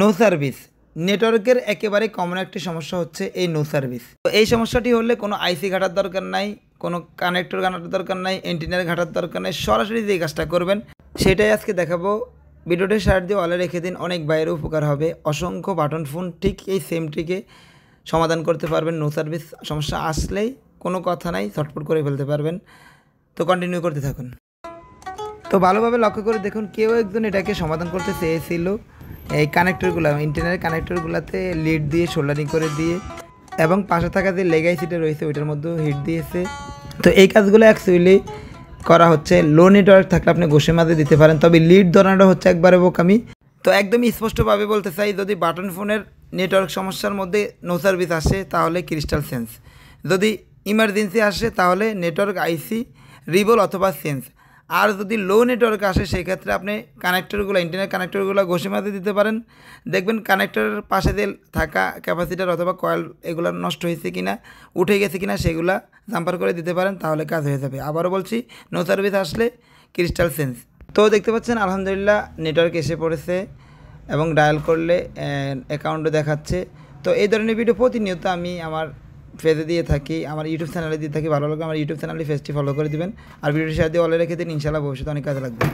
No service নেটওয়ার্কের একেবারে common একটি সমস্যা হচ্ছে এই নো সার্ভিস। তো এই সমস্যাটি হলে কোনো আইসি ঘাটার দরকার নাই, কোনো কানেক্টর ঘাটার দরকার নাই, এন্টিনার ঘাটার দরকার নাই, সরাসরি যে কাজটা করবেন সেটাই আজকে দেখাবো। ভিডিওটি শেয়ার দিয়ে অলে রেখে দিন, অনেক বাইরে উপকার হবে। অসংখ্য বাটন ফোন ঠিক এই সেমটিকে সমাধান করতে পারবেন। নো সার্ভিস সমস্যা আসলেই কোনো কথা নাই, ছটফট করে ফেলতে পারবেন। তো কন্টিনিউ করতে থাকুন। তো ভালোভাবে লক্ষ্য করে দেখুন, কেউ একজন এটাকে সমাধান করতে চেয়েছিল এই কানেক্টরগুলো, ইন্টারনেটের কানেক্টরগুলোতে লিড দিয়ে সোল্ডারিং করে দিয়ে, এবং পাশে থাকা যে লেগাই সিটে রয়েছে ওইটার মধ্যেও হিট দিয়েছে। তো এই কাজগুলো অ্যাকচুয়ালি করা হচ্ছে। লো নেটওয়ার্ক থাকলে আপনি ঘষে মাঝে দিতে পারেন, তবে লিড ধরানোটা হচ্ছে একবারে বোকামি। তো একদমই স্পষ্টভাবে বলতে চাই, যদি বাটন ফোনের নেটওয়ার্ক সমস্যার মধ্যে নো সার্ভিস আসে তাহলে ক্রিস্টাল সেন্স, যদি ইমার্জেন্সি আসে তাহলে নেটওয়ার্ক আইসি রিবল অথবা সেন্স, আর যদি লো নেটওয়ার্ক আসে সেই ক্ষেত্রে আপনি কানেক্টরগুলো, ইন্টারনেট কানেক্টরগুলো ঘষে মাঝে দিতে পারেন। দেখবেন কানেক্টরের পাশে যে থাকা ক্যাপাসিটার অথবা কয়েল এগুলো নষ্ট হয়েছে কিনা, উঠে গেছে কিনা সেগুলা জাম্পার করে দিতে পারেন, তাহলে কাজ হয়ে যাবে। আবারও বলছি, নো সার্ভিস আসলে ক্রিস্টাল সেন্স। তো দেখতে পাচ্ছেন আলহামদুলিল্লাহ নেটওয়ার্ক এসে পড়েছে এবং ডায়াল করলে অ্যাকাউন্টও দেখাচ্ছে। তো এই ধরনের ভিডিও প্রতিনিয়ত আমি আমার পেজে দিয়ে থাকি, আমার ইউটিউব চ্যানেলে দিয়ে থাকি। ভালো লাগলে আমার ইউটিউব চ্যানেলে পেজটি ফলো করে দিবেন, আর ভিডিওটি শেয়ার দিয়ে অলে রেখে দিন। ইনশাআল্লাহ ভবিষ্যতে অনেক কাজে লাগবে।